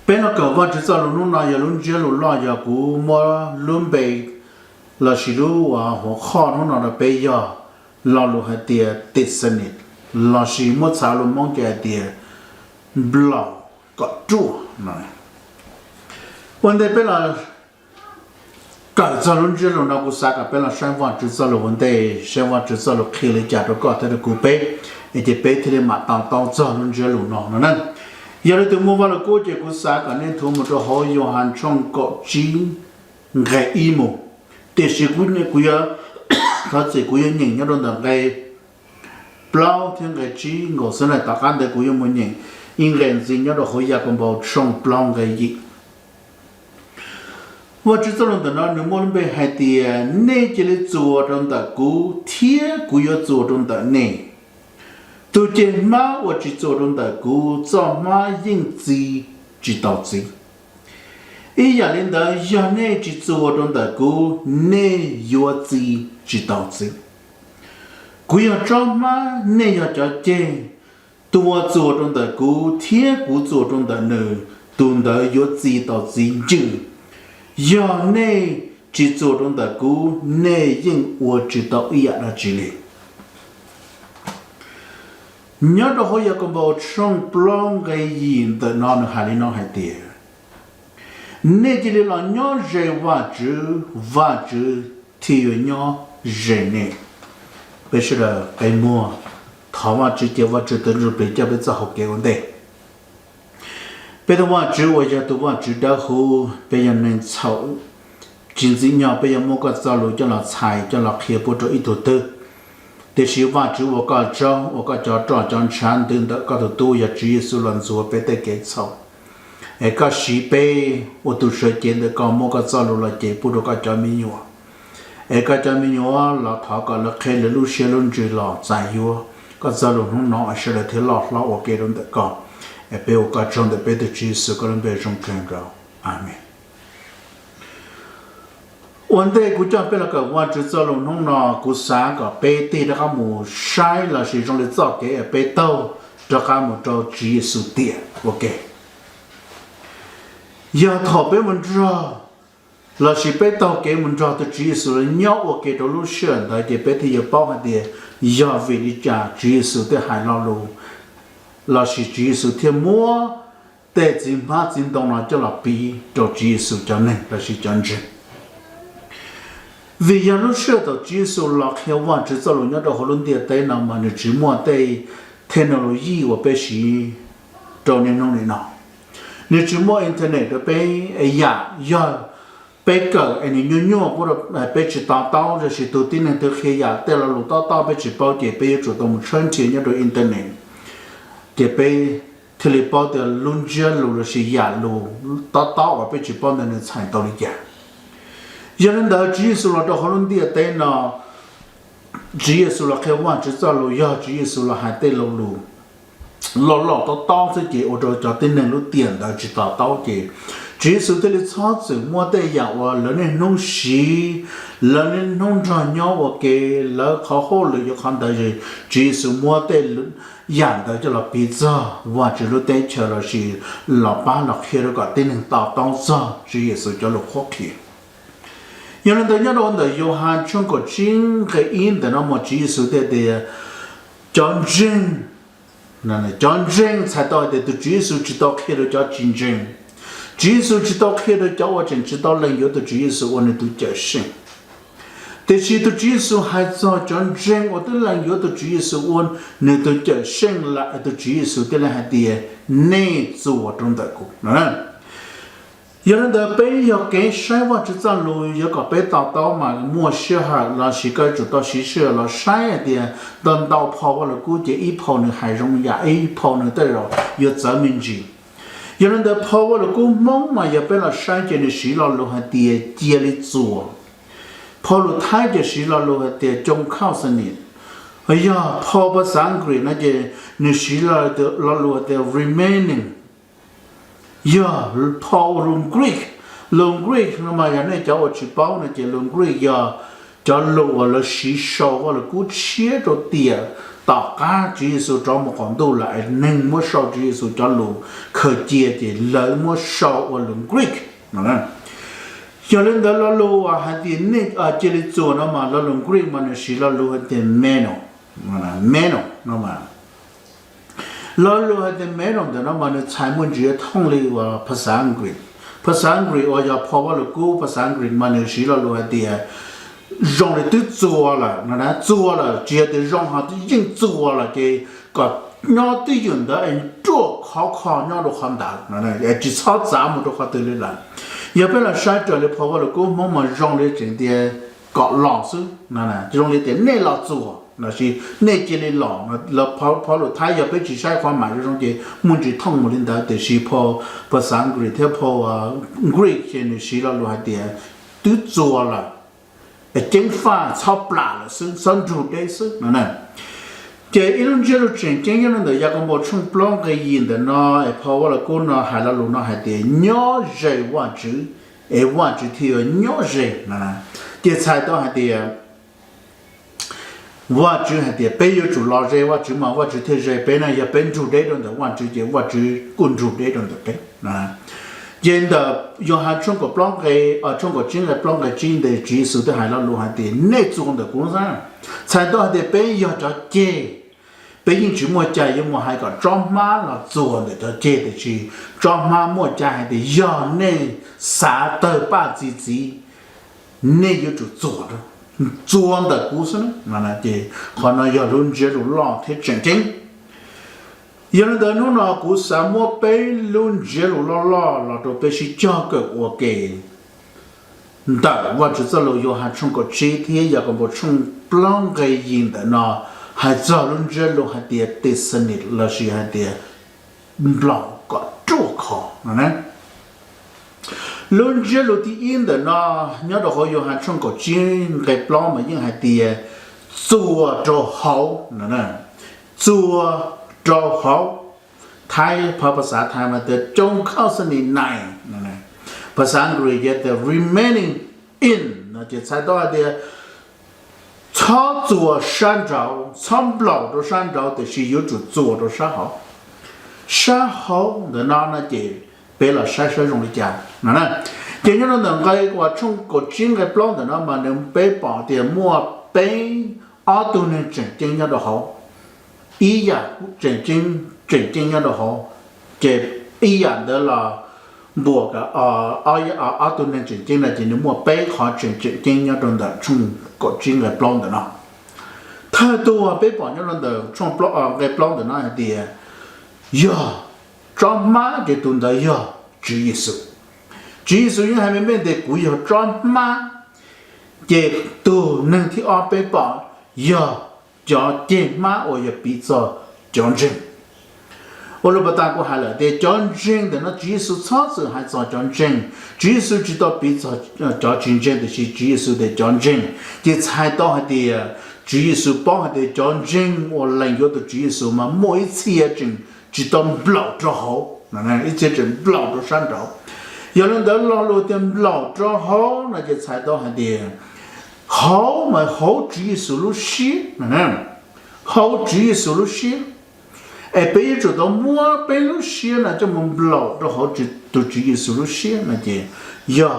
bên nó cờ vợ chỉ cho luôn nó giờ luôn chưa luôn lo giờ cú mua luôn bề là chỉ lu họ kho nó là bây giờ lo luôn hay tiền tết sinh nhật là chỉ mua sao luôn mong cái tiền blau có chua này vấn đề bên là cả cho luôn chưa luôn nó cũng sao cả bên là sáng vợ chỉ cho luôn vấn đề sáng vợ chỉ cho luôn khi lấy trả được có thể được cú bé thì bé thì mà tao cho luôn chưa luôn nó nên giờ đây tôi mua vào là cô chỉ có sao cả nên thu một chỗ họ yêu hàng trong cọ chín ngày imo để sử dụng những cáiเขาจะกูยังยิงยังโดนแต่ไงเปล่าที่ไงจีงอสนายตากันแต่กูยังมันยิงยิงเล่นจริงยังโดนเขาอยากกันบอกช่องเปล่าไงยิงว่าจะต้องแต่นั้นนึกมันไปให้เตียเน่จะเลย做โดนแต่กูเที่ยกู要做โดนแต่เน่ตัวเจมาว่าจะ做โดนแต่กูจะมายิงจีจีต่อจีอีอย่างนี้แต่ยังเน่จะ做โดนแต่กูเน่ยัวจีchỉ đạo gì, cú要cho mà nên要cho chơi, tua做中的股，天股做中的呢，懂得有知道真正，要呢只做中的股，内因我知道一样的之类。nhớ đó hồi giờ còn bảo trong plong cái gì từ nó hay đi nó hay tiền, nên chỉ là nhớ về và chữ thì nhớ rẻ nè, bây giờ là cái mua, thảo mà chỉ tiêu và chỉ từ rồi bây giờ học cái vấn đề, bây giờ mà chỉ bây giờ tôi mà chỉ đã hồ, bây giờ nên chậu, chính trị nhau bây giờ mua cái giao lưu cho là xài cho là kia bộ cho ít đầu tư, để sử và chỉ我个找产等的个都也只是乱做，别得给炒，个西北我都是见的个某个交流了，这不多个叫没有。cái cha mình nhớ là thọ cái là khi là lúc xe luôn chỉ là giải yếu cái giờ lúc nó sẽ là thế là ok luôn được cả bây giờ cái trong đấy bây giờ chỉ sự cái bây giờ trong kênh đó amen vấn đề của cha bây giờ cái quan chỉ giờ lúc nó của sáng cái bây giờ cái mù sai là sử dụng để造cái bây giờ cho cái mù cho chỉ sự tiền ok giờ thọ bây mình ra là chỉ biết tao cái mình cho tôi chỉ số là nhau ở cái đó lúc xưa tại cái biết thì giờ bao nhiêu tiền giờ về đi trả chỉ số để hai lo luôn là chỉ số thêm mua để chỉ mà chỉ đồng là cho là bị cho chỉ số cho nên là chỉ chân chính vì giờ lúc xưa tao chỉ số là theo quan chỉ cho luôn nhớ đó họ luôn tiền tới nào mà chỉ mua tới technology và bé chỉ cho nên nó này nào nếu chỉ mua internet đó bé giờ bây giờ anh nhung bữa đó bây giờ tao rồi chỉ đầu tiên là từ khi giờ từ là lúc tao bây giờ bao giờ bây giờ chủ động chuyển tiền nhớ rồi internet thì bây thì là bao giờ luôn chưa lúc là chỉ giờ lúc tao và bây giờ bao giờ nó thành tao đi giờ nên đó chỉ số là đó họ luôn đi tới nó chỉ số là cái quan chỉ cho lúc giờ chỉ số là hai tên lúc tao sẽ chỉ ở đó cho tên này lúc tiền đó chỉ tao chỉ số thế là sao chứ mua đây giờ và lớn lên nông sĩ lớn lên nông trại nhau và cái lớn khó khăn là do khán đại chỉ số mua đây dạng đó cho là bây giờ và chỉ lúc đây chờ là chỉ là ba là khi đó có tên tao giờ chỉ số cho là khó khăn nhưng mà nhớ đó là do hàng trong cái chính cái in đó mà chỉ số đây để chọn riêng này chọn riêng才到的只số chỉ到khi đó cho chính riêng chỉ số chỉ đạo khi đó cháu ở trên chỉ đạo lần yếu đó chỉ số anh tu trở sinh,แต่chỉ tu chỉ số hai cho chọn riêng ở đó lần yếu đó chỉ số anh nên tu trở sinh là tu chỉ số đó là hai tiền nên做trong đời cuộc, nè, giờ nên đó bây giờ cái sai vào chỉ cho lùi giờ có bây tao mà mua xe hàng là chỉ cái chủ đạo chỉ xe là sai tiền, đợt đầu phao vào là估计一泡呢还容易，一泡呢对了有证明据。有人的泡我了，我忙嘛也被了山间的水了，路还得接里做，泡了太的水了，路还得种靠上呢。哎呀，泡不上个那就那水了的路的 remaining， 呀，泡龙 Greek，那么人家叫我去包那就龙 Greek 呀，叫路我了水少我了，我切着点， tỏ cá Chúa Giêsu cho một con tu lại nên mua sau Chúa Giêsu cho lũ khởi chia thì lấy mua sau ở lũng Greek nè cho nên đó là lũ à hay thì nên ở trên lịch sử nó mà là lũng Greek mà nó chỉ là lũ hay thì meno nó mà là lũ hay thì meno thì nó mà nó sai muốn chỉ thông lý và ภาษาอังกฤษภาษาอังกฤษว่าจะพอว่าลูกภาษาอังกฤษมันเนี่ยสิเรารู้ว่าเดีย用的都做了，那做了，觉得让他都已经做了，给个鸟都用的，做考鸟都很大，那只操咱们都好得了。要不然山这里跑过来，我慢慢让的真的搞老师，那让的点内老做，那是内这里老，那跑了，他要不只晒花买这种的，门只通门的，就是跑三个月，他跑啊，Greek 现在是了路还点都做了。chính pha chop là sân sân chủ đấy sứ nè, cái iron gel chính cái nó được cái một trong plong cái gì đó nó, phao là cô nó hay là luôn nó hay để nhỏ dày quá chứ, quá chứ thì nhỏ dày nè, cái菜刀还得quá chứ hay để bây giờ chủ lo dày quá chứ mà quá chứ thì dày bây này giờ bên chủ đấy rồi đó quá chứ quân chủ đấy rồi đó nè. Hiện tại, do hai trong cái plong cái ở trong cái chính cái plong cái chính để chỉ số để hai là lưu hai tiền nét trong đó cũng sao, sai đó để bây giờ cho chế, bây giờ chỉ mua trái nhưng mà hai cái trong má là做的cho chế để chỉ trong má mua trái để giờ nên xã tờ ba gì nên yêu chủ 做的故事呢，那那的可能要论这种老太正经。有人的弄那故事么被论这路啦，都被是教给我给，但我只知道有还从个这天要个不从不啷个赢的呢，还找论这路还得得生的，那是还得老个做考，呢。论这路的赢的呢，你要的话有还从个真个不啷么赢还得做着好，呢，做。做好ไทยภาษาไทยมันจะจงเข้าสนิทในนั่นแหละภาษาอังกฤษจะ remaining in 那就猜到的操作山招操不着山招的是有主做着山好山好的那就被了山容易讲那呢今天能够我从国境的 plan 的那么能被绑的莫被阿都能整今天的好一样正经样的好，这一样的啦，莫个都能正经的，就你莫背好正经样的从国境的 plan 的呢，太多背包样的从 plan 个 plan 的那一点，呀，装马的东的呀，主意思因还没面对古有装马，这都能听背包呀。叫电马我也比较讲真，我如果打过海了，对讲真的那技术操作还做讲真，技术知道比较讲真正的是技术的讲真，这菜刀还得技术帮还得讲真，我能有的技术嘛，每一次也真知道不老着好，那一切真不老着山着，有人得老路点不老着好，那这菜刀还得。好嘛好技术路线，好技术路线，被做到摸被路线那这么老的好都技术路线那就呀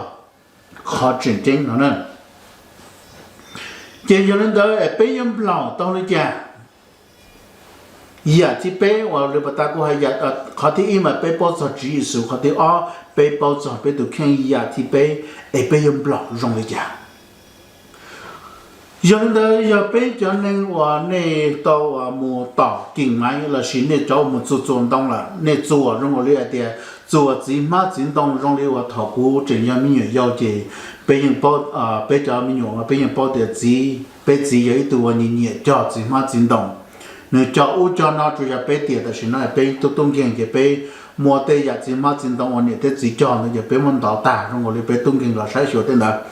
好正经呢，这有人的被人不老到了家，呀ที่被我เลย把大哥还呀เขาที่อีมา被包着技术，เขาที่被包着被都看呀ที่被人不老容了家。有的要被叫人话你到啊木到经买了是你找木做动了，你做让我了点做自马自动让你话头股这样民员要解，被人包被叫民员被人包的自被自有一度你叫自马自动，你叫我叫那主要被点的是那被都东京就被莫得呀自马自动我你得自叫那就被问到大让我了被东京了筛选的呢。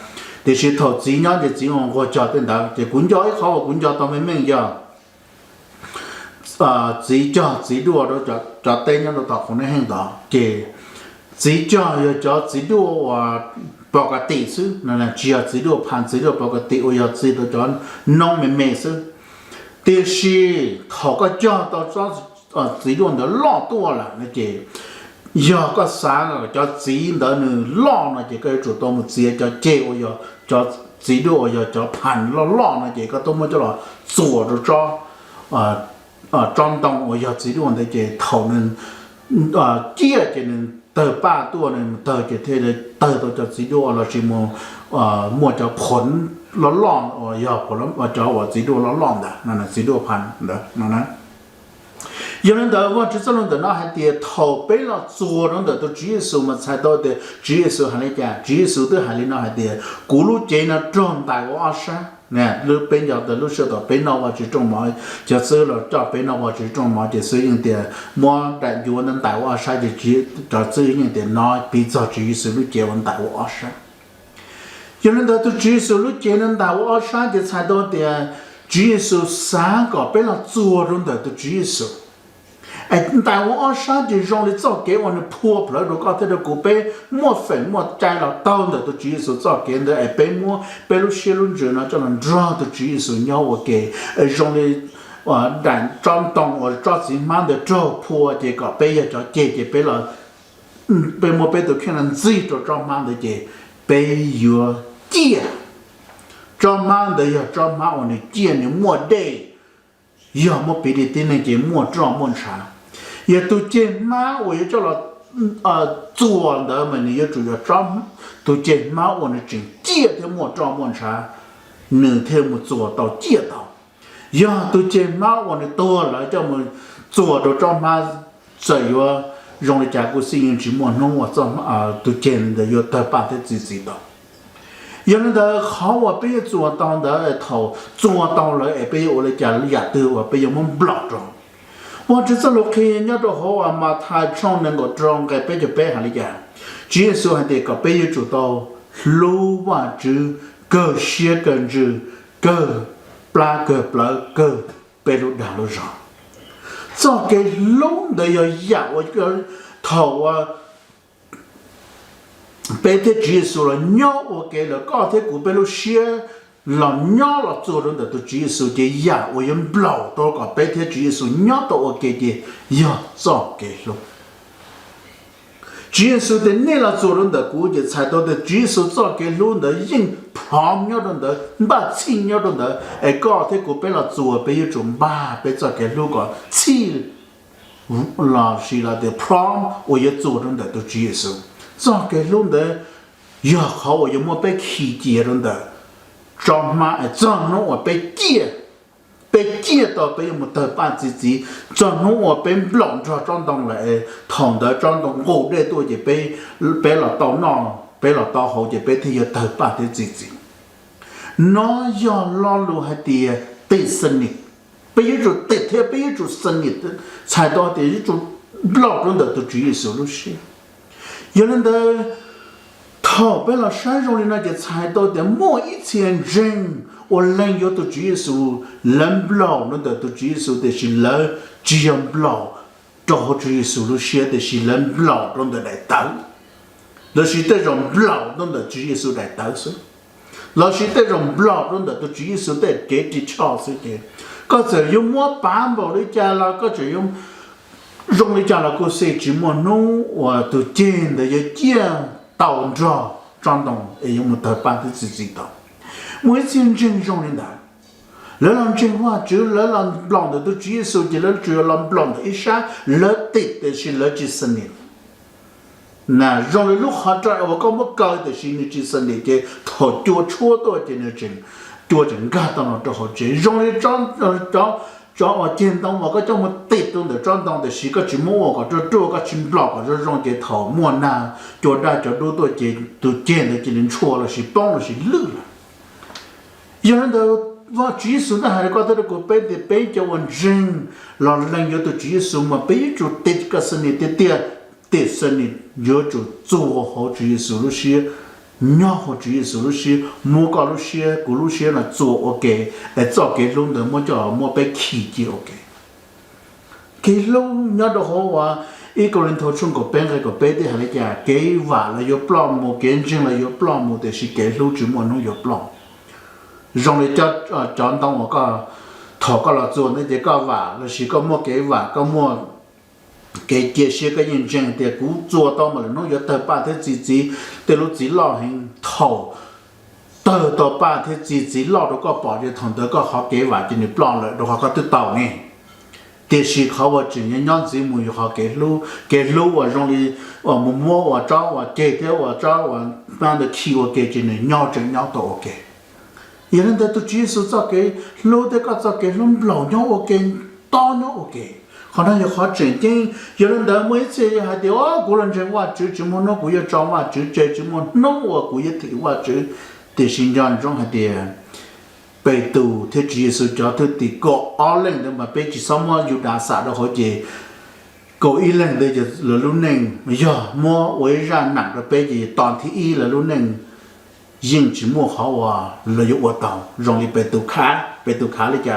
这是投资呢，这资源我交等到，这公交一好，公交到没名呀，自交自路都交等呢都到可能很大，这自交要交自路话包个地数，那只要自路盘自路包个地，我要自路交农民没数，但是头个教到这种的老多了，那就要个啥个叫这的呢老那就个主动么直接叫接我要叫这个我要叫盘了老那就个多么叫了做着招装当我要这种的就头呢接就能得把多呢得就他的得到叫这个我了什么么叫盆了浪我要不能我叫我这个了浪的那这个盘的那。有人的我只这种的那还得头背了做人的都主耶稣嘛才到的主耶稣还来讲主耶稣都还来那还得咕噜见那长大我山呢路边要的路上的边那我只种嘛就走了找边那我只种嘛就所以的么但就能大我山就只找这样的那比较主耶稣路见我大我山有人的都主耶稣路见能大我山就才到的主耶稣三个边那做人的都主耶稣但我上就让你早给我的破不了，如果他的古被莫粉莫摘了刀的都主耶稣早给的，被莫被路写论者呢，就能抓的主耶稣要我给，让你然装当我抓起慢的照破这个被也叫姐被了，被莫被都看人自己做装慢的姐被有姐，装慢的要装慢我的姐你莫得，要么别的店那姐莫装莫查。也都见嘛，我也叫了做的嘛，你也主要装，都见嘛，我呢真借的莫装莫查，能天莫做到借到，呀都见嘛，我呢多了，叫么做到装嘛，这个让人家个适应去莫弄我装都见的要得把的自己的，有人的好我被做到的头做到了，也被我来家里也得我被我们不老装。我这次落去，人家都好啊嘛，他唱那个装个背就背下来讲，主耶稣还得个背就做到路哇子个血跟着个个背路大路上，这个路的要压我个头背的主耶稣了，鸟我给了高铁古背路血。老鸟了做人的都主耶稣的呀，我用不老多个白天主耶稣鸟到我给的呀，早给了。主耶稣的那了做人的估计才到的主耶稣早给路的人旁鸟人的把青鸟人的高铁古白了做白一种把白早给路个青老师了的旁我也做人的都主耶稣早给路的呀好我也没被气节人的。装嘛装弄我被借到被我们的办自己，装弄我被乱装当来，躺的装当我这多就被了到那，被了到后就被他要得办的自己，那要老路还得生意，被一种得他被一种生意的，才到的一种老人的都主要收入些，有人的。头被了山上的那些菜到的某一千人，我人有的主耶稣，人不老那的主耶稣的是人只要不老，找主耶稣都写的是人不老那的来当，那是这种不老那的主耶稣来当是，那是这种不老那的主耶稣在给的超是的，个只用我办不的家了，个只用用的家了个谁只么弄，我都见的也见。到这装动也用得办的自己的，每天真上的难，人让真话就人让浪的都接受的，人只要让浪的一下，人对的是人几十年，那让人路好转，我讲不高的是你几十年的，头多错多的那种，多人干到了都好做，让人找我见到我个叫我对动的装当的是个什么我个这个青不老个让给头莫那就那就都见的就能错了是帮了是漏了，有人都我举手的还是觉得个背的背叫我人，老人有的举手嘛背住对个生意的生意有就做好举手了些。鸟好主要是那些莫搞那些古那些呢做 OK， 早给弄的莫叫莫被气节 OK， 给弄鸟都好啊，一个人头从个边个边的还来讲，给完了有不莫，给进了有不莫的是给弄就莫弄有不，让人家讲当我个 thọ có là做那些个话，那是个么给话，个么给这些个认证的，古做到么了，侬要得把它自己的路子老很头，到把它自己老到个保的同得个好给话，就你不让了的话，个都到呢。但是เขาว่าจริงยัง子มือเขาเกลูว่าตรงนี้ว่ามัวว่าเจ้าว่าเกเทว่าเจ้าว่าบ้านเด็กขี้ว่าเกจเนี่ยย่อจริงย่อตัวโอเคอย่างนั้นแต่ตัวจีสุจะเกลูเด็กก็จะเกลุ่มเหล่าย่อโอเคต้อนย่อโอเคเขานั้นอย่าเขาจริงจริงอย่างนั้นแต่เมื่อเช้าให้เดี๋ยวกูรันจริงว่าจื้อจิมันน้องกูจะจ้องว่าจื้อเจจิมันน้องว่ากูจะถือว่าจื้อแต่สิ่งอย่างตรงให้เดียวไปดูที่จีสุจะที่ติดก็อ้อเล่งเดิมมาไปจีสมว่าอยู่ดาษาเราเขาเจก็อีเล่งเดี๋ยวจะเหลือรุ่นหนึ่งไม่ยอมมัวไว้ร้านหนักเราไปจีตอนที่อีเหลือรุ่นหนึ่งยิ่งจีมัวเขาว่าเหลืออยู่ว่าต่อลงไปดูขาเลยจ้ะ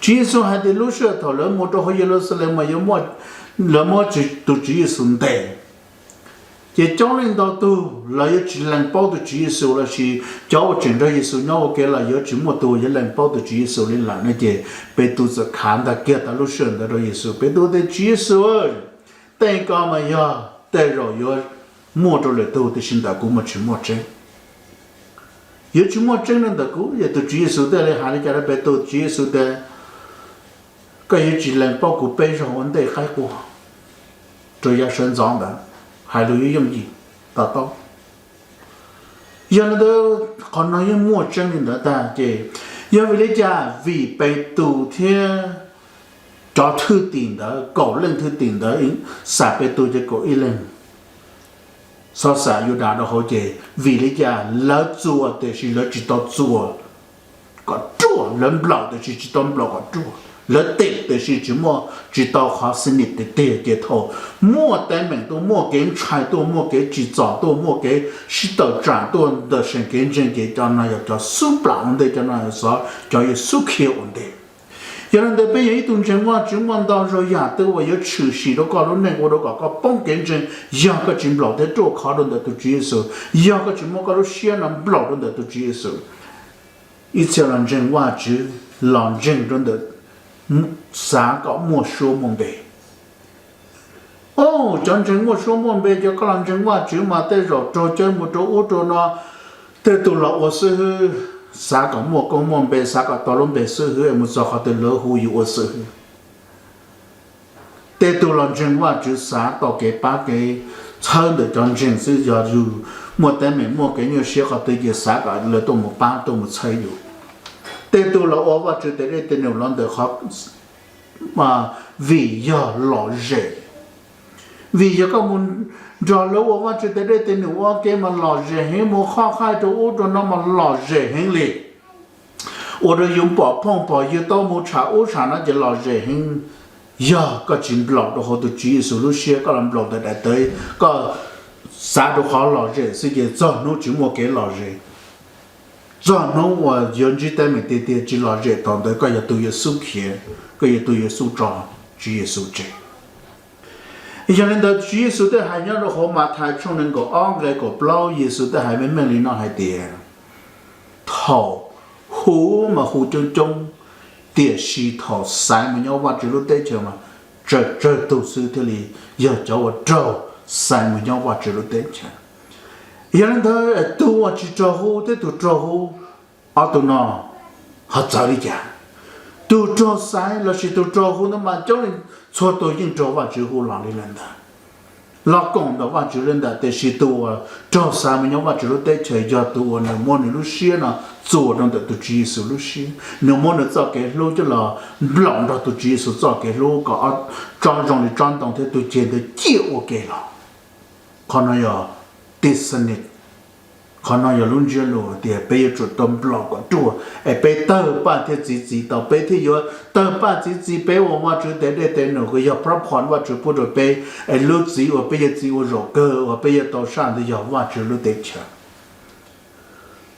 จีสุให้ได้รู้เชื่อถอดแล้วมัวตัวเขาเยอะเลยเลยมาเยอะมัวแล้วมัวจีตัวจีสุนเด也教领导都来有只能包的举手了是教我整着一手，让我给了有这么多也能包的举手的人那些被肚子看的给的路上的一手，被肚的举手，但干嘛呀？但绕有摸着了都的现在估摸去摸真，有去摸真人的估也都举手的嘞，还是叫他被肚举手的，个有只能包括背上问题还过，这也生长的。还留有用意达到，原来都可能有陌生人的大姐，因为人家为被多天找特定的搞人特定的啥被多就搞一人，所以有大的好姐为人家老做的是老知道做，个做人不老的是知道不老个做。了对的是怎么知道好是你的对的头，莫单门都莫给传都莫给制造都莫给是到战斗的神经症给叫那要叫苏不朗的叫那要说叫有苏克问的，有人在被一段情况情况到说呀，对我有出息都搞到那我都搞个帮跟症，呀个真不老的做考虑的都接受，呀个怎么搞到些人不老的都接受，一切人情话就让人真的。啥个莫说梦呗？哦，真正莫说梦呗，就可能真话只嘛得着做这么多我做呢，得到了我是啥个莫讲梦呗，啥个到龙呗是去，莫做好的老虎有我是去，得到了真话就啥到给把给唱的真正是要有莫得没莫给你写好的也啥个了都莫把都莫猜有。แต่ตัวเราว่าจะได้แต่เนี่ยเราเดือดเขามาวิยาหล่อเร่วิยาก็มันจอเราว่าจะได้แต่เนี่ยว่าแกมันหล่อเร่ให้มันข้าใครตัวอุดน้ำมันหล่อเร่ให้เลยอุดยุ่งปอพ่องปอยืดต้มชาอุชาน่าจะหล่อเร่ให้ยาก็จินบล็อกตัวเขาตัวจีสุรุเชียก็ลำบล็อกแต่เตยก็สาตัวเขาหล่อเร่สิ่งที่จอนู้จิมัวแกหล่อเร่做农我原居在面对的只老热当的，个也都有收钱，个也都有收账，只有收债。有人的只有收的还要的好嘛，太冲能够安个个不老，也收的还没命令那还点，头好嘛好中中，电视头三么要挖只路得着嘛，这都是的哩，要叫我找三么要挖只路得着。有人他都我去招呼，他都招呼，啊都那，好早的讲，都招啥？那是都招呼那么叫人错都应招我之后哪里人的，老公的我之人的，但是都我招啥么样我之后得去要都我那么那路些呢，做那的都接受路些，那么那早给路就了，老的都接受早给路个啊，张张的张当的都觉得借我给了，可能要。第四年，可能有轮着路的，被做东不老个做，被倒把的自己到被的有倒把自己被我做的那个要不然我做不着被路子我被自我肉个我被到上的要我做路得吃，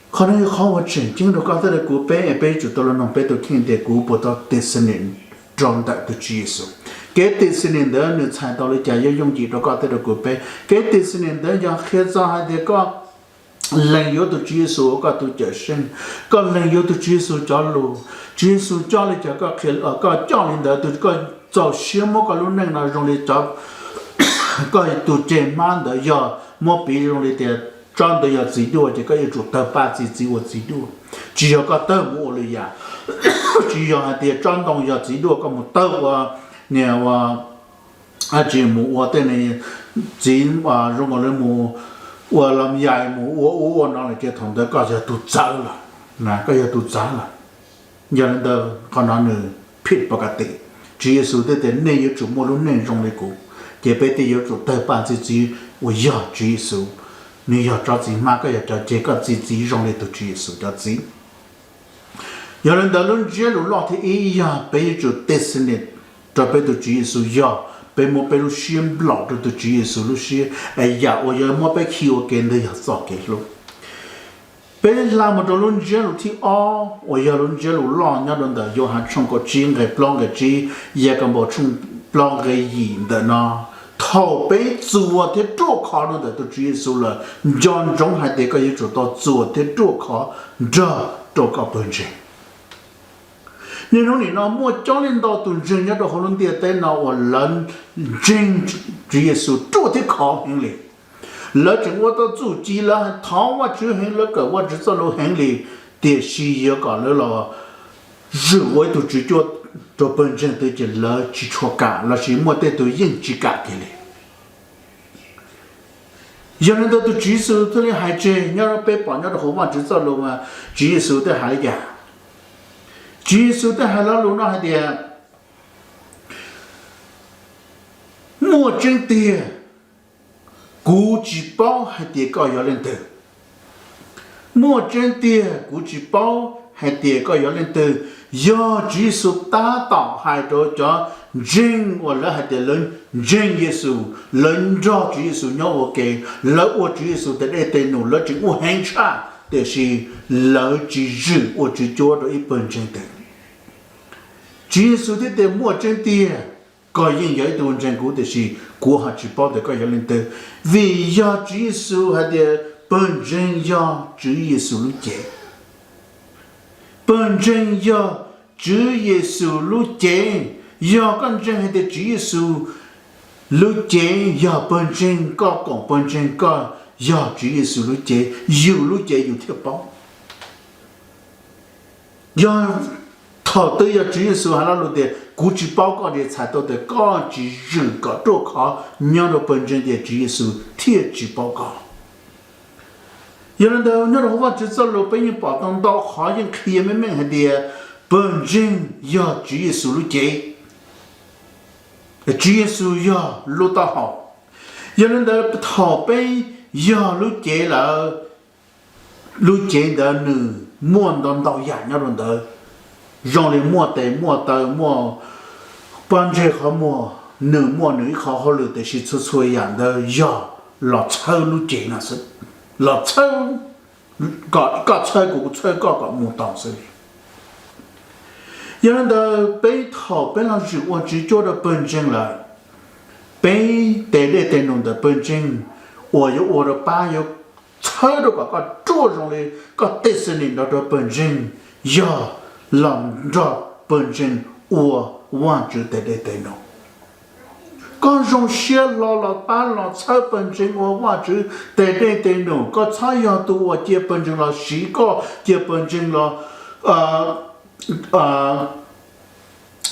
可能好我真正的刚才的股被做到了能被到听的股不到第四年长大的技术。给第四年的你猜到了，家要用几多个的股票？给第四年的要黑早还得个 lần yếu từ Chúa Giêsu có tu trở sinh có lần yếu từ Chúa Giêsu cho lù Chúa Giêsu cho lên cho có khi ở có cho lên đó từ có cho xíu một cái lúc này là dùng để cho có tu trên mang đó giờ một bị dùng để để trong đó giờ chỉ đua thì có yêu chuột tờ ba chỉ của chỉ đua chỉ có tờ muaเลยà chỉ có để trong đó giờ chỉ đua có một tờ nè chỉ mua tên này chỉ dùng cái mua我làm dài mu我那里个同的个就都糟了，那个也都糟了，人的可能呢ผิดปกติ主耶稣的内有主莫论内容的故，也被的有主得把自己我要主耶稣，你要找自己嘛个要找这个自己用的都主耶稣找自己，有人的论这路老天一样被主得死呢，这被都主耶稣要。被莫被路先不老的都主耶稣路先，哎呀，我要莫被气我跟的要早给路。被拉莫着论这路天哦，我要论这路老伢论的，有还冲个金个不啷个金，也个莫冲不啷个银的呢。头被做的做考了的都主耶稣了，将中还得个也做到做的做考，这做个本身。你说你那莫教领导都人家都好弄点在那我人真主耶稣做的考行哩，那就我到主机了，他我就行那个我只做了行哩，的是也搞了了，是我都只叫做本身都就了基础干，那是莫得都应急干的哩。有人都主耶稣这里还这，你要被绑架的好嘛，只做了嘛，主耶稣的还呀。主耶稣的海拉路那还的，莫真的，估计包还得搞要人的，莫真的估计包还得搞要人的，要主耶稣打倒还着叫人我了还得人耶稣人着主耶稣要我给了我主耶稣的那点努了就我很差。但是老几日我只做了一本真的，主耶稣的莫真的，个人有一段真古的是过下去包的个人的，为要主耶稣还得本真要主耶稣路节，本真要主耶稣路节，要跟真还得主耶稣路节，要本真个讲本真个。要主耶稣路节，有路节有贴包，要他都要主耶稣还那路的，估计报告的才到的高级人个做考，让到本身的主耶稣贴纸报告。有人的那个话就走路被人报道到，好像可以慢慢的本身要主耶稣路节，主耶稣要路到好，有人的不逃避。要路节了，路节的呢，莫当到眼那种的，让人莫帮助和莫好好了的是出一样的要老臭路节那是，老臭，搞臭个莫当是的。有人的被逃本来是我只做的本身了，被带来带弄的本身。我有我的爸有操的个作用的个得是领导的本身要让着本身我忘记得弄，刚从写了把了操本身我忘记得弄，个操要都我接本身了，十个接本身了，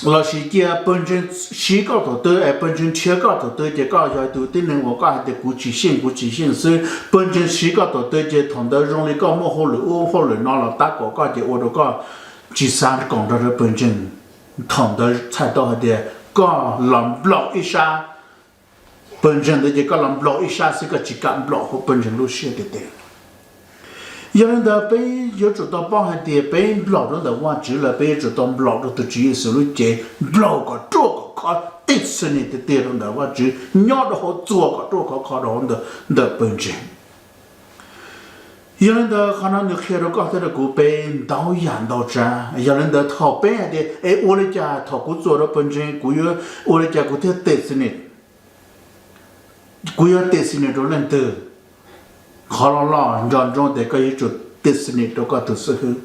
老师讲本身西高头都本身车高头都这高下都对人我讲还得估计性，所以本身西高头都这同的容易搞么好了，我好了拿了大个搞的我都讲，第三讲到的本身同的才到还得搞冷不冷一下，本身的这个冷不冷一下是个几干不冷和本身都写的的。有人的被有知道帮还得被老人的忘记了，被知道老人的主耶稣路节，老个做个靠得是你的对人的忘记，鸟的好做个做个靠人的本身。有人的可能你看到刚才的古被导演到这，有人的讨背的，哎，我的家讨古做的本身，古有我的家古得得是你，古有得是你做人的。好了啦，让的个一种迪士尼都个都是很，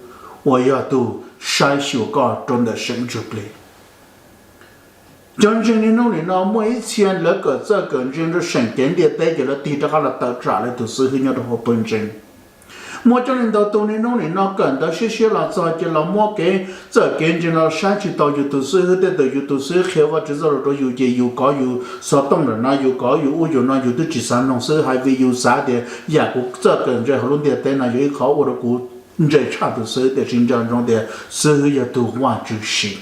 我要都筛选个中的生出来。真正的弄的呢，每天那个这个人的神经的带着了，对着他了到这了，都是很要的好本身。莫叫人到东的弄的呢，跟到学习了，早就了莫给这跟着了上去到有都是的都有都是开发制造了都有些有高有少当然啦，有高有我有那有的第三弄是还会有啥的，也个这跟着好多的在那有一考我的股，这差都是的真正中的是也都忘记些。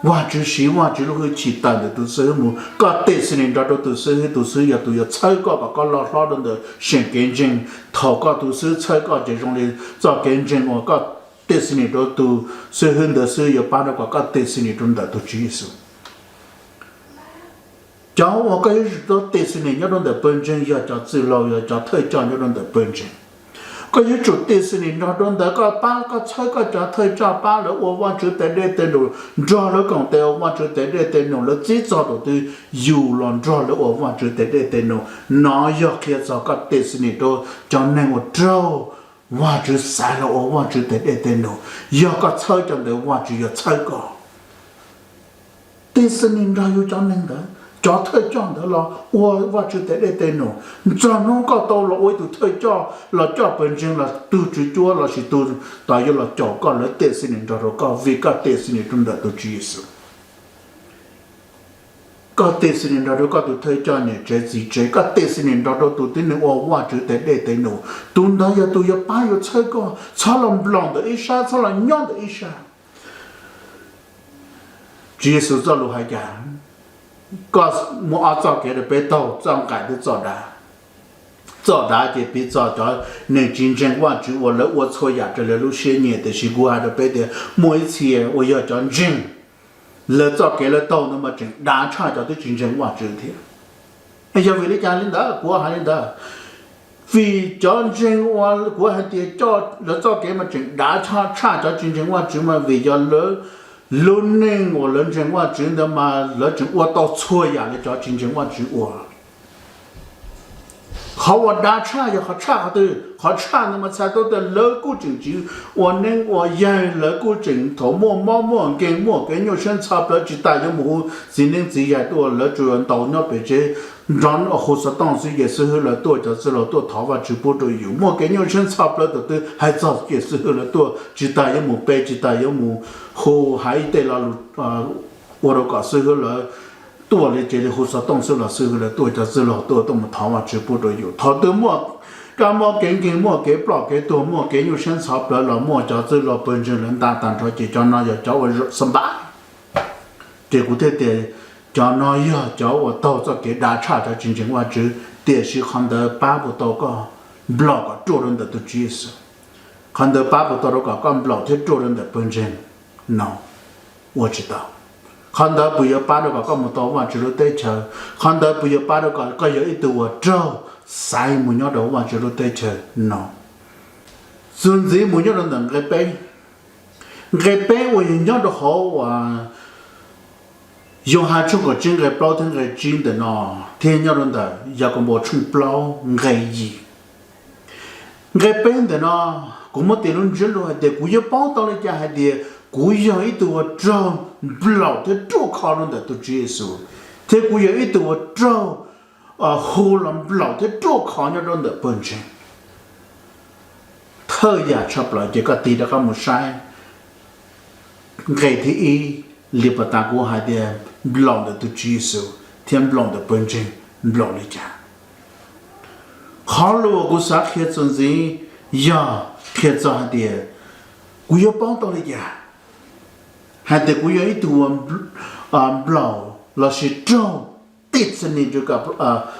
哇！这些哇，这路去期待的都是么？个电视里头都是也都要采购个老多的神经症，头个都是采购这种的做根症哦，个电视里头都是很多是要把那个电视里头的都接受。讲我个日到电视里那种的本身要叫资料要叫推荐那种的本身。个一做电视里那种的个把个菜个叫推荐把了我往这带来带路，抓了讲带我往这带来带路了，最早都有了抓了我往这带来带路，那要开找个电视里头将那我找往这晒了我往这带来带路，要个菜讲的往这要菜个，电视里那有讲那个。叫推荐的了，我就得来带侬，这侬搞到了，我就推荐了，叫本身了，都最多了是都，大约了叫个了电视里头头搞为个电视里头的都接受，个电视里头头搞都推荐呢，个电视里头头都对侬我就得来带侬，都那也都要把要菜个，炒了不啷的一下，炒了娘的一下，接受这路还讲。个我按照给的被刀这样改的做的，做的就比做到能真正完成我了，我错呀，这了路些年的是我还得被的，每一次我要讲真，了做给了刀那么真，哪场叫的真正完成的？哎呀，为了家领导，我还领导，非讲真我还得叫了做给么真，哪场叫真正完成嘛？为了了。路呢，我认真我真的嘛，那真我到错呀，你叫真正我知我。好我打岔也好差的，好差那么才到的那个真就，我能我养那个真头毛跟有些差不多就大约么，只能这样多那主人到那边去，让或是当时也是后来多就是了多头发直播都有，么跟有些差不多的还早也是后来多，就大约么白就大约么。后还得了我都搞时候了，多了这里或是当时了时候了多就是了多么台湾直播都有，他都么干么跟么给不给多么给有些差不多了么就是了本身人单朝就叫那要叫我什么，这个的叫那要叫我到这给大差的真正我就电视看到巴不到个不个做人的都接受，看到巴不到个干不了的做人的本身。no， 我知道，看到不要把那个干么多往这路带车，看到不要把那个有一头我找，谁么样的往这路带车 no， 甚至么样的能个背我人家都好啊，用下这个真个包天个真的呢，天样的也个么冲包个意，个背的呢，我们得论这路还得古也包到了家还得。古有一头找不老的做考虑的都接受，他古有一头找后人不老的做考虑的本身，他也差不了这个地的个么晒，给他一里不大过还得不老的都接受，天不老的本身不老的家，好了我啥开总是呀开早还得，古有帮到了家。还得古有一头不老，老是找第次呢就个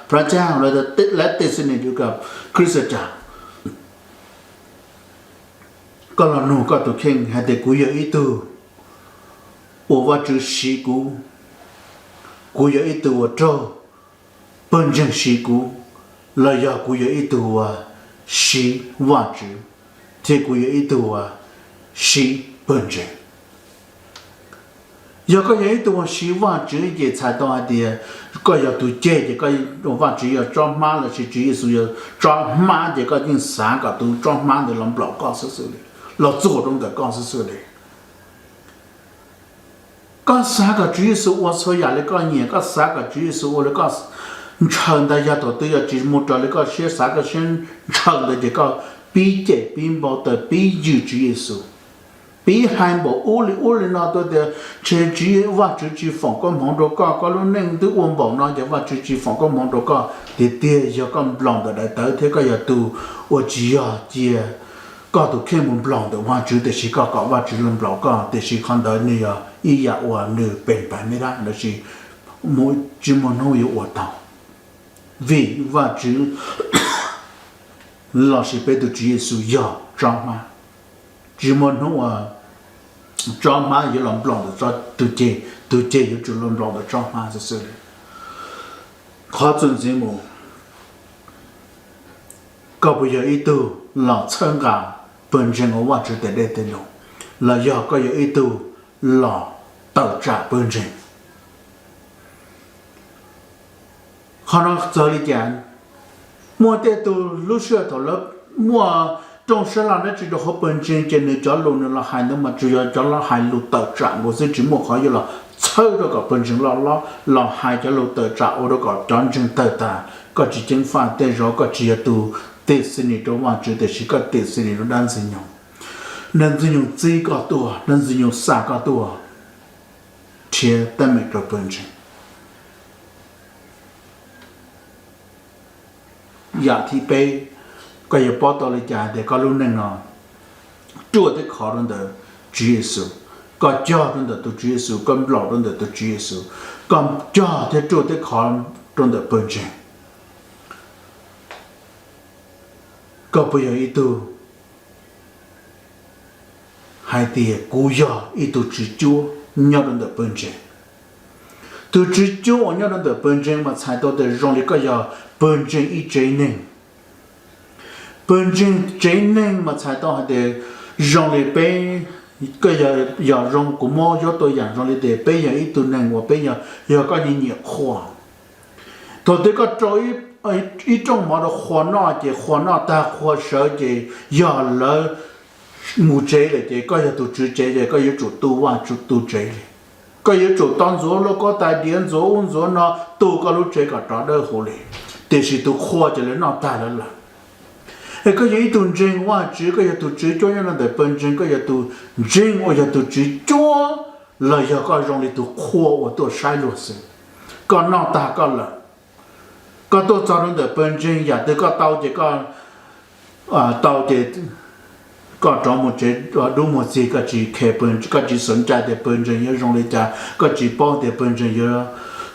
不然这样来的来第次呢就个可是讲，个老农个都看还得古有一头，我就西古，古有一头我找本正西古，来呀古有一头西瓦子，这古有一头西本正。有个人都希望这也才到的， có giờ tụi chơi thì có và chỉ giờ cho má là chỉ Chúa giờ cho má thì có những sáng cả tụi cho má thì làm bảo con sự này là做中的con sự này con sáng cả Chúa我所要的个年个sáng cả Chúa我的个长的呀，到都要只么着那个些啥个先长的这个比这比包的比有主耶稣，比汉堡屋里那多的，这只话只放个忙着个，个路能都温饱那就话只放个忙着个，的要咁冷的来，到这个要都我只要这个都看不冷的话，只的是个话只能冷个，的是看到你呀，一呀我你变白没啦，那是没只么能有我到。vì và chữ là sự biết được Chúa Giêsu giờ trong mà chỉ muốn nó trong mà giờ làm lòng được cho tu chế giờ chủ làm lòng được trong mà sự khó chân gì mà có bây giờ ý tu là chân cả bên trên của và chữ để để tên nó là giờ có giờ ý tu là tạo trả bên trên họ nói giờ đi chán mua tê tu lúc xưa thọ lớp mua trong sáng là nó chỉ được học bên trên này cho luôn là hai nữa mà chủ yếu cho là hai lụt tự trạng của sự chỉ một khó như là chơi được cả bên trên là hai cho lụt tự trạng ở đó cả trong trên tự ta có chỉ chính phản tê rồi có chỉ tu tê sinh này trong mà chỉ tê chỉ có tê sinh này nó đang sinh nhung nên sinh nhung chỉ có tu nên sinh nhung xa có tu chia tâm mệnh trong bên trên dạ thì bây có giờ bỏ tao lại trả để có luôn nên nó chúa để khó hơn được Chúa Giêsu có cho hơn được Chúa Giêsu còn lọ hơn được Chúa Giêsu còn cho để chúa để khó hơn được bên trên có bây giờ ít tu hai tia cú giờ ít tu chỉ chúa nhớ hơn được bên trên tu chỉ chúa nhớ hơn được bên trên mà sai đâu để rong đi có giờ bên trên ít trái nên bên trên trái nên mà sai đâu để rong đi bé cái giờ rong của mò cho tôi dạng rong đi để bé giờ ít tu nên và bé giờ có những nhiều khoa tôi thấy có trôi ít trong mà đó khoa nọ ta khoa sợ gì giờ là mù trái là gì có giờ tu chữ trái là có giờ chủ tu và chủ tu trái có giờ chủ tán số nó có tài điện số ôn số nó tu có lúc trái cả trả đỡ hồ lệ để chỉ tu khoa cho nên nó ta là cái gì tu chính hoa chữ cái gì tu chữ cho nên là để bên trên cái gì tu chính hoặc là tu chữ cho là giờ có dùng để tu khoa hoặc tu sai luật sự còn nó ta có là có tu cho nên để bên trên giờ tôi có tàu chỉ có tàu chỉ có trong một chế đúng một gì cái chỉ kể bên cái chỉ sẵn trái để bên trên nhớ dùng để trả cái chỉ bao để bên trên nhớ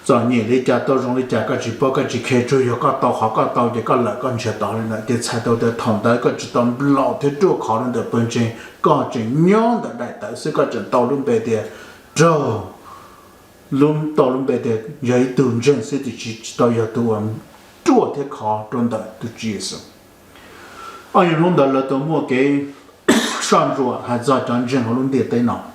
giờ nhỉ để trả tao dùng để trả cái chỉ bao cái chỉ kể cho nhớ cái tàu họ cái tàu chỉ cái lợi cái chỉ tàu này để xài tàu để thòng tới cái chỉ tàu lọ thế chỗ khó nên để bên trên có chỉ nhớ để đại tại sự cái chỉ tàu luôn bề để rồi luôn tàu luôn bề để giấy từ trên sẽ chỉ tàu giờ tu chỗ thế khó trong đời tu chỉ sự anh luôn đó là tao mua cái sản xuất hay do trong rừng họ luôn để tới nào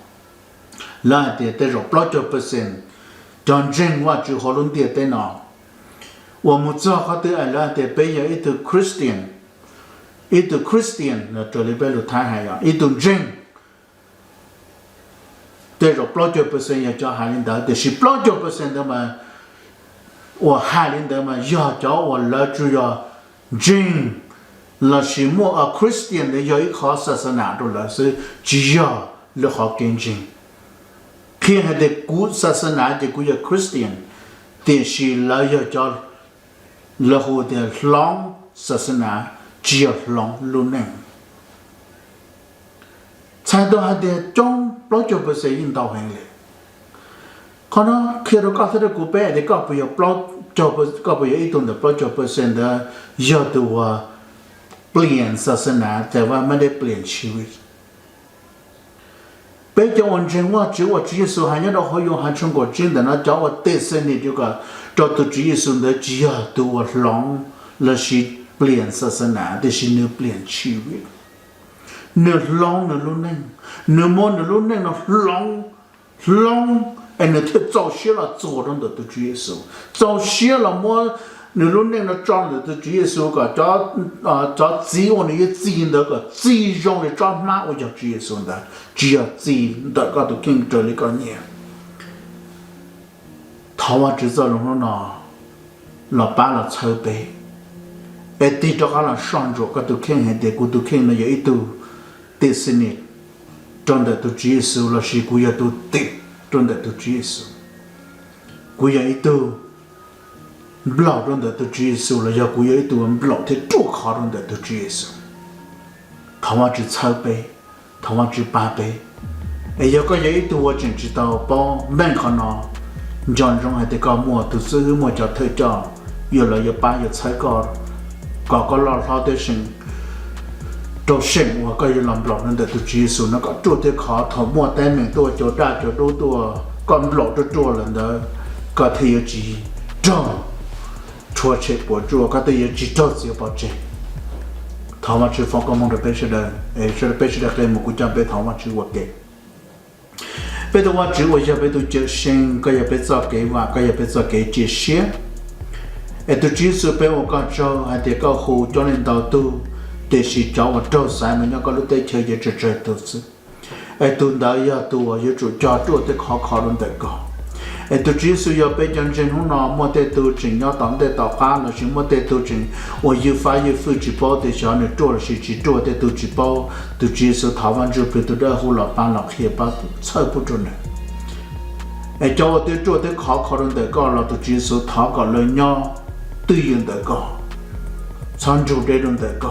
là để tới rồi bao nhiêu %trong rừngว่า就họ luôn để tới nào 我们知道เขา对爱là để bây giờ ít Christian là trở lại bây giờ thái hải à ít rừng để rồi bao nhiêu %要叫海领导แต่是bao nhiêu %的嘛我海领导嘛要叫我来主要rừng là chỉ mua Christian để có khó sát na đó là sự chỉ là họ kinh doanh khi họ để cú sát na để cú là Christian thì chỉ là cho là họ để long sát na chỉ long luôn nè sai đó họ để trong bao nhiêu %引导hành lệ còn nó khi đó có thể cú bé để có bây giờ bao nhiêu có bây giờ ít tuần được bao nhiêu % đó giờ từเปลี่ยนศาสนาแต่ว่าไม่ได้เปลี่ยนชีวิตเป็นเจ้าวันเจงว่า只我只是还要到好用还中国真的那叫我得胜的这个找到只是的只要对我long了是เปลี่ยนศาสนาแต่是เนื้อเปลี่ยนชีวิตเนื้อ long เนื้อรุ่นนึงเนื้อมอนเนื้อรุ่นนึงเนื้อ long anh thấy cháu xí là做人的Chúa Giêsu cháu xí là mua nếu lúc này nó chọn được Chúa Giêsu cả cho chỉ ông này chỉ được cả chỉ dùng để chọn má của Chúa Giêsu đó chỉ chỉ được cả tụ kinh trở lại cái nhẹ thảo hoa chỉ cho nó là ba là chơi bể et tí cho cái là sang rồi cái tụ kinh hay để cụ tụ kinh là vậy tụ tê sinh nhật trong đời Chúa Giêsu là sự cụ tụ tê trong đời Chúa Giêsu cụ tụ blau trong đời Chúa Giêsu là do cụ tụ blau thì chỗ khó trong đời Chúa Giêsu thảo hoa chỉ chơi bể thảo hoa chỉ ba bể ấy giờ có vậy tụ ở trên chỉ tàu bao men khăn nó John trong hai cái mua từ xưa mua cho thời cho giờ là giờ ba giờ sai có lo tới sinh trong sinh và cái làm lọ nên để tụi chị số nó có chỗ để khó thọ mua tên mình tôi chỗ ra chỗ đâu tôi còn lọ chỗ lần đó có thể chỉ trong chua chết bỏ chua có thể chỉ cho gì bỏ chết thọ mà chỉ phong công mong được bây giờ cái một cái trăm bé thọ mà chỉ vật cái bây giờว่า只我要被都接生个也被做给话个也被做给接些ไอ้ตัวจีสุเป็นโอกาสเจ้าไอ้เด็กก็หูจนเต่าตู้เด็กสิเจ้าว่าเจ้าสายมันยังก็รู้ได้เชื่อจะเจอตัวสิไอ้ตัวดาวตัวอยู่จุดจอดตัวที่ขอลงแต่ก่อนไอ้ตัวจีสุ要被真正ของเราไม่ได้ตัวจริง要当ได้ต่อข้าเราชิไม่ได้ตัวจริง我有发有付จี包的小你做了是จี做的ตัวจี包ตัวจีสุ台湾就被ตัวได้หู老板老黑把猜不准了ไอ้เจ้าที่做ที่ขอลงแต่ก่อนเราตัวจีสุท้าก่อนเลยเนาะ对应的个，常住这种的个，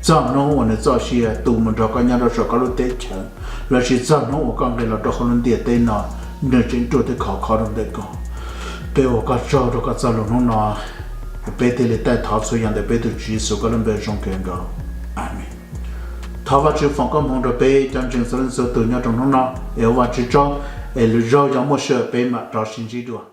咱弄我的这些都们这个人都说个都得钱，那是咱弄我刚给了这可能得得那，那真做的考中的个，被我个找这个咱弄那，被这里带逃出样的被都举手个人被中间个，阿弥。他话只放个梦着被真正是人说都那种弄那，要话只找，路绕要么是被嘛找新几多。